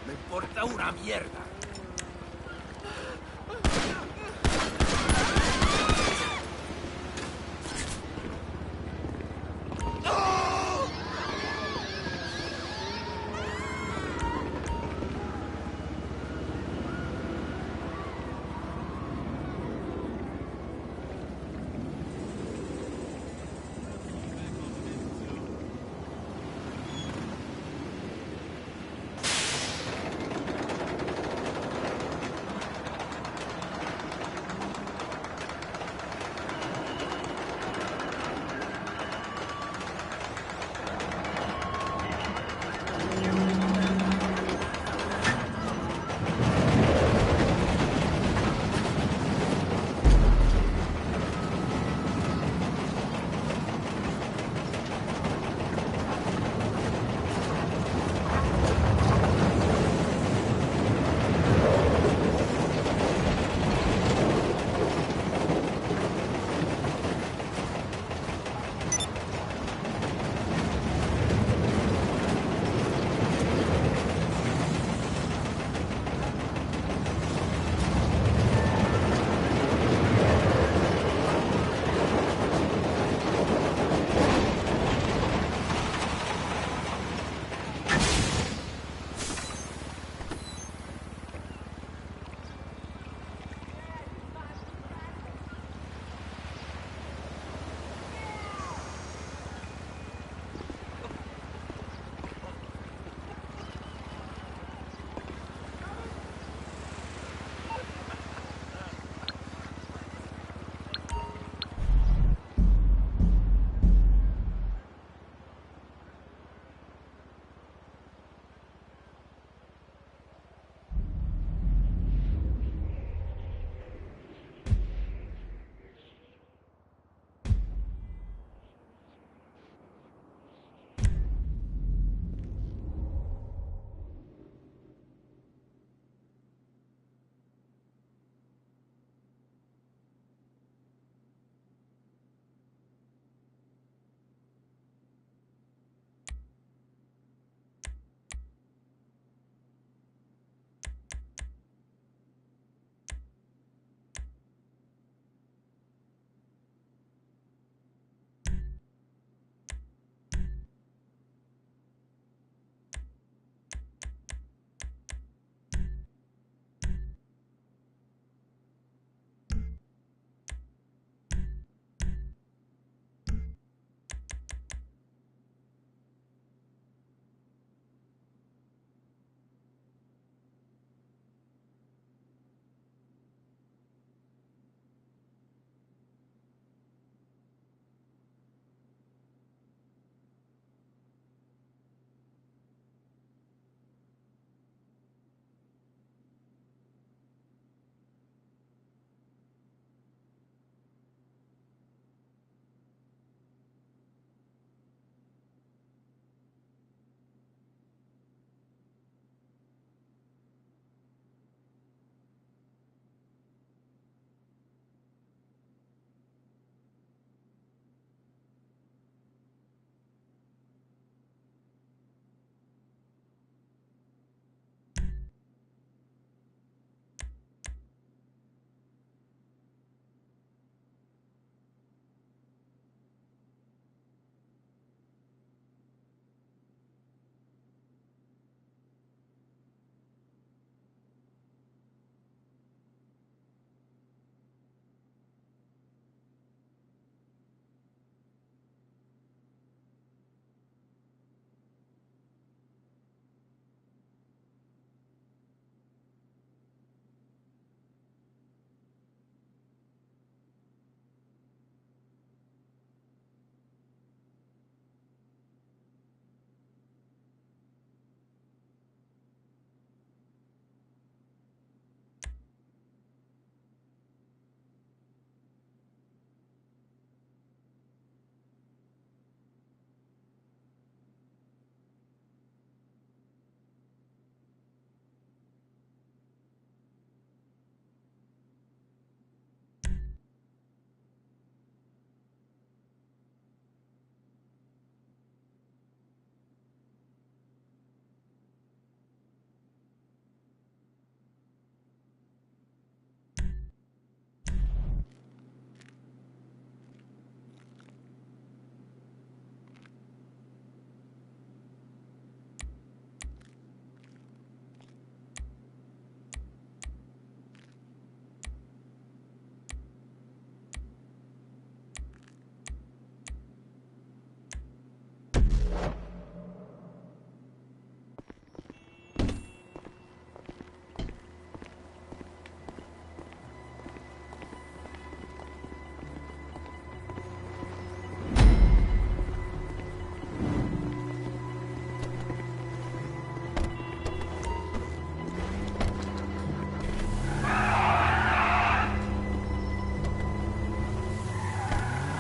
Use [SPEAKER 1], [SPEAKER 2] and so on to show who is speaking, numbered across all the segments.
[SPEAKER 1] Me importa una mierda.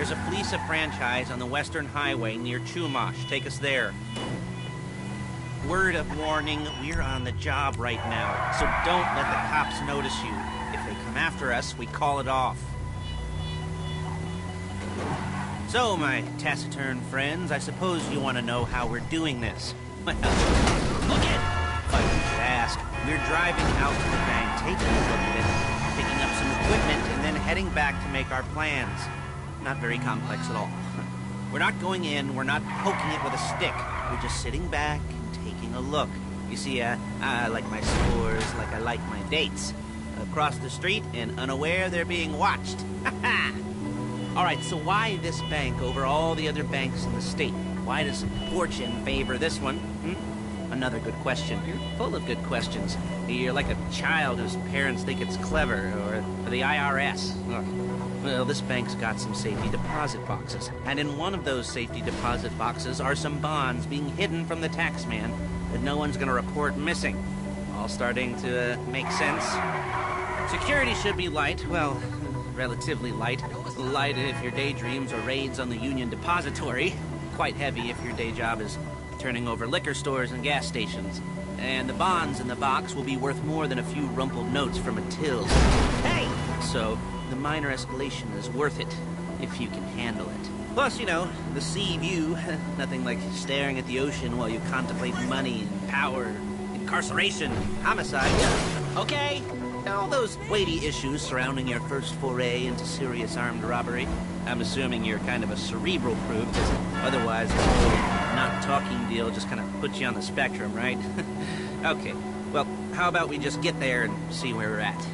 [SPEAKER 1] There's a Fleece franchise on the Western Highway near Chumash. Take us there. Word of warning, we're on the job right now, so don't let the cops notice you. If they come after us, we call it off. So, my taciturn friends, I suppose you want to know how we're doing this. Well, look it! If I should ask, we're driving out to the bank, taking a look at it, picking up some equipment, and then heading back to make our plans. Not very complex at all. We're not going in, we're not poking it with a stick. We're just sitting back and taking a look. You see, I like my scores like I like my dates. Across the street and unaware they're being watched. Ha-ha! All right, so why this bank over all the other banks in the state? Why does fortune favor this one? Another good question. You're full of good questions. You're like a child whose parents think it's clever, or the IRS. Ugh. Well, this bank's got some safety deposit boxes, and in one of those safety deposit boxes are some bonds being hidden from the tax man that no one's gonna report missing. All starting to make sense. Security should be light, well, relatively light. Light if your daydreams are raids on the Union Depository. Quite heavy if your day job is turning over liquor stores and gas stations. And the bonds in the box will be worth more than a few rumpled notes from a till. Hey! So, the minor escalation is worth it, if you can handle it. Plus, you know, the sea view. Nothing like staring at the ocean while you contemplate money and power, incarceration, homicide. Okay? All those weighty issues surrounding your first foray into serious armed robbery. I'm assuming you're kind of a cerebral crew, because otherwise this whole not-talking deal just kind of puts you on the spectrum, right? Okay, well, how about we just get there and see where we're at?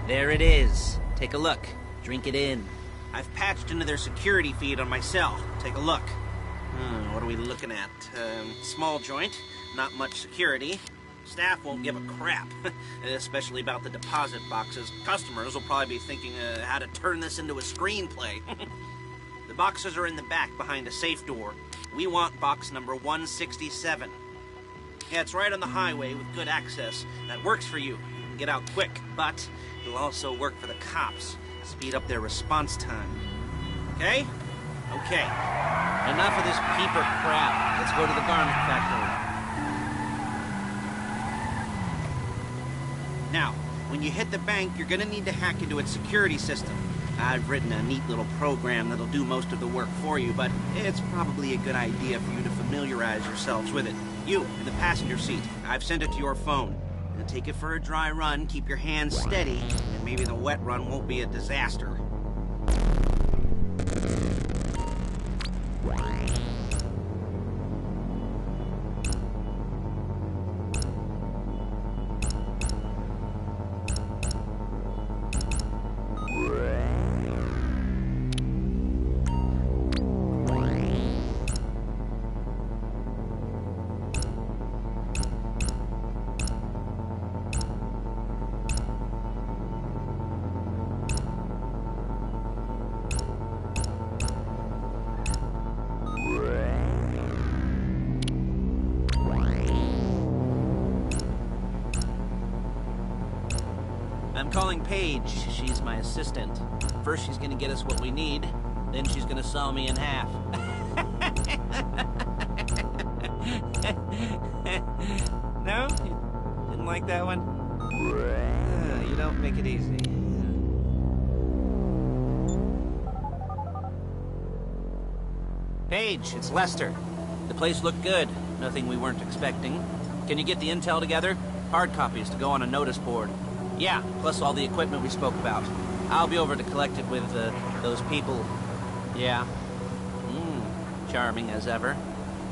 [SPEAKER 1] There it is. Take a look. Drink it in. I've patched into their security feed on my cell. Take a look. What are we looking at? Small joint, not much security. Staff won't give a crap, especially about the deposit boxes. Customers will probably be thinking how to turn this into a screenplay. The boxes are in the back behind a safe door. We want box number 167. Yeah, it's right on the highway with good access. That works for you. You can get out quick, but it'll also work for the cops. Speed up their response time. Okay? Okay. Enough of this peeper crap. Let's go to the garment factory. Now, when you hit the bank, you're gonna need to hack into its security system. I've written a neat little program that'll do most of the work for you, but it's probably a good idea for you to familiarize yourselves with it. You, in the passenger seat, I've sent it to your phone. Now take it for a dry run, keep your hands steady, and maybe the wet run won't be a disaster. I'm calling Paige. She's my assistant. First she's gonna get us what we need, then she's gonna saw me in half. No? You didn't like that one? You don't make it easy. Paige, it's Lester. The place looked good. Nothing we weren't expecting. Can you get the intel together? Hard copies to go on a notice board. Yeah, plus all the equipment we spoke about. I'll be over to collect it with, those people. Yeah. Charming as ever.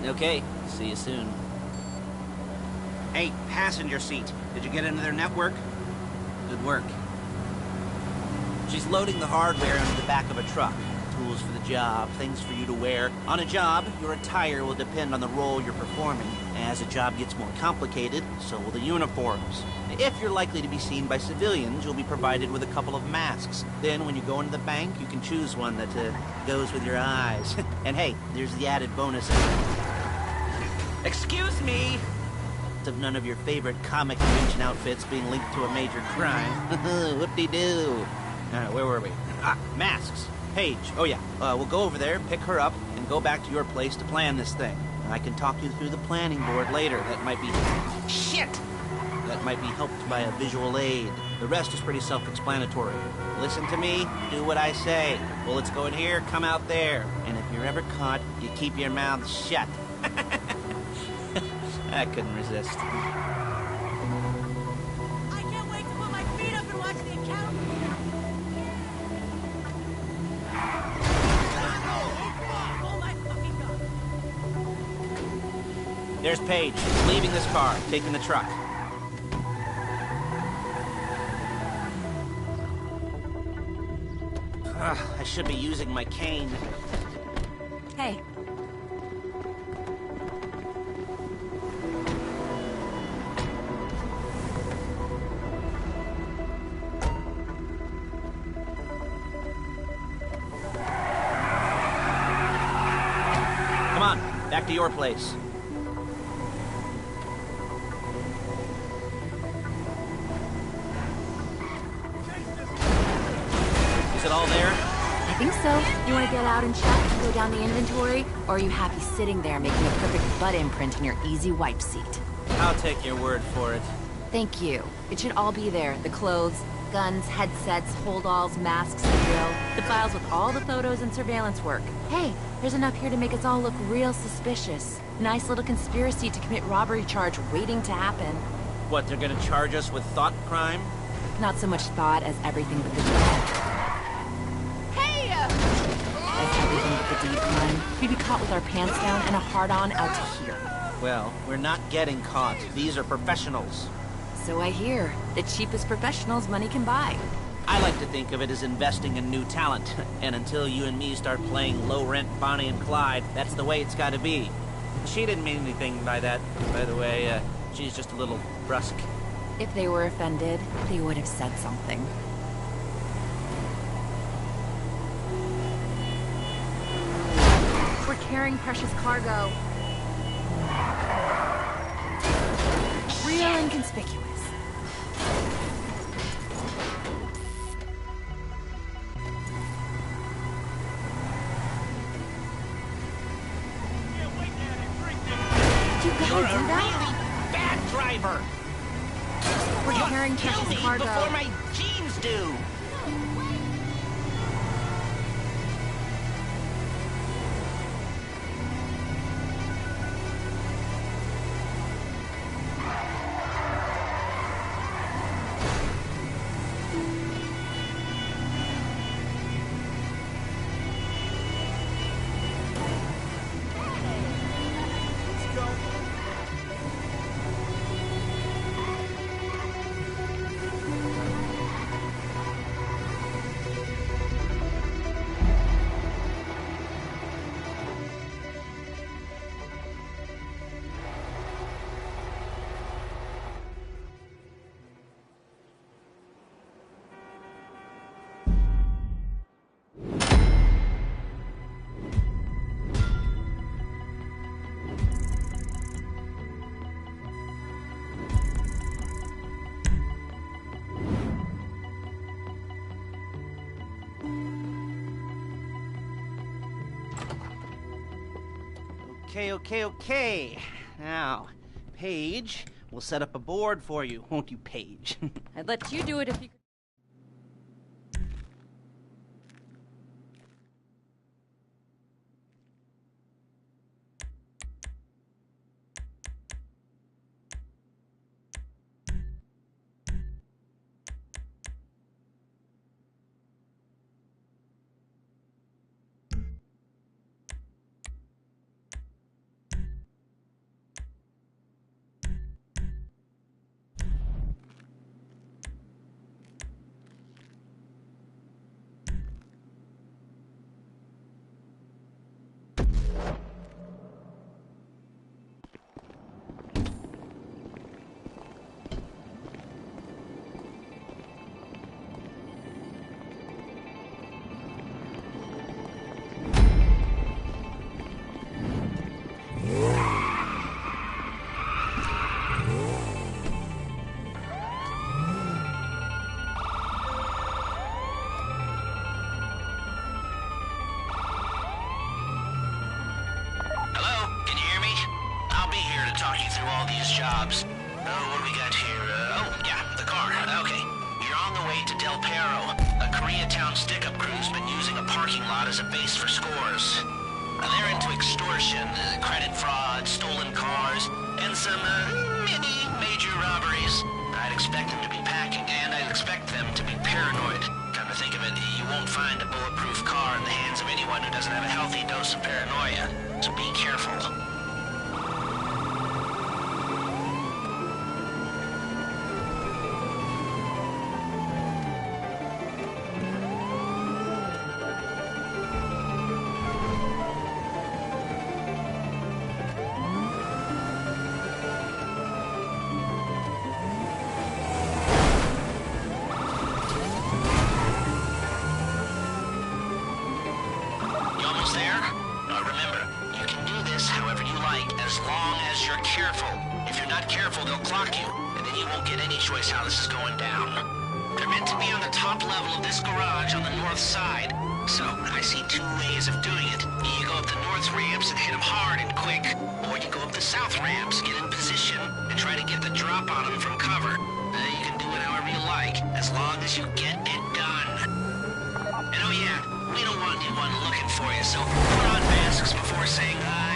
[SPEAKER 1] Okay, see you soon. Hey, passenger seat. Did you get into their network? Good work. She's loading the hardware into the back of a truck. tools for the job, things for you to wear. On a job, your attire will depend on the role you're performing. As the job gets more complicated, so will the uniforms. If you're likely to be seen by civilians, you'll be provided with a couple of masks. Then when you go into the bank, you can choose one that goes with your eyes. And hey, there's the added bonus of... Excuse me! Of none of your favorite comic convention outfits being linked to a major crime. Whoop-de-doo. Where were we? Masks. Paige. Oh yeah, we'll go over there, pick her up, and go back to your place to plan this thing. I can talk you through the planning board later. That might be... Shit! That might be helped by a visual aid. The rest is pretty self-explanatory. Listen to me, do what I say. Bullets go in here, come out there. And if you're ever caught, you keep your mouth shut. I couldn't resist.
[SPEAKER 2] I can't wait to put my feet up and watch the account. Oh my fucking god.
[SPEAKER 1] There's Paige, leaving this car, taking the truck. I should be using my cane.
[SPEAKER 2] Hey.
[SPEAKER 1] Come on, back to your place. Is it all there?
[SPEAKER 3] I think so. You want to get out and check and go down the inventory? Or are you happy sitting there making a perfect butt imprint in your easy wipe seat?
[SPEAKER 1] I'll take your word for it.
[SPEAKER 3] Thank you. It should all be there. The clothes, guns, headsets, holdalls, masks, the drill. The files with all the photos and surveillance work. Hey, there's enough here to make us all look real suspicious. Nice little conspiracy to commit robbery charge waiting to happen.
[SPEAKER 1] What, they're gonna charge us with thought crime?
[SPEAKER 3] Not so much thought as everything but the deed. As everything but the deed crime. We'd be caught with our pants down and a hard-on out to here.
[SPEAKER 1] Well, we're not getting caught. These are professionals.
[SPEAKER 3] So I hear. The cheapest professionals money can buy.
[SPEAKER 1] I like to think of it as investing in new talent. And until you and me start playing low-rent Bonnie and Clyde, that's the way it's gotta be. She didn't mean anything by that, by the way. She's just a little brusque.
[SPEAKER 3] If they were offended, they would have said something. We're carrying precious cargo. Real inconspicuous. You gotta do that?
[SPEAKER 1] Really bad driver.
[SPEAKER 3] We're carrying
[SPEAKER 1] Kill
[SPEAKER 3] precious
[SPEAKER 1] me
[SPEAKER 3] cargo.
[SPEAKER 1] before my jeans do. Okay. Now, Paige, we'll set up a board for you, won't you, Paige?
[SPEAKER 3] I'd let you do it if you could.
[SPEAKER 1] jobs. What do we got here? The car. Okay. You're on the way to Del Perro. A Koreatown stick-up crew's been using a parking lot as a base for scores. They're into extortion, credit fraud, stolen cars, and some, major robberies. I'd expect them to be packing, and I'd expect them to be paranoid. Come to think of it, you won't find a bulletproof car in the hands of anyone who doesn't have a healthy dose of paranoia. So be careful. There? Remember, you can do this however you like, as long as you're careful. If you're not careful, they'll clock you, and then you won't get any choice how this is going down. They're meant to be on the top level of this garage on the north side, so I see two ways of doing it. You go up the north ramps and hit them hard and quick, or you go up the south ramps, get in position, and try to get the drop on them from cover. You can do it however you like, as long as you get it done. And oh yeah, we don't want anyone looking for you, so put on masks before saying hi.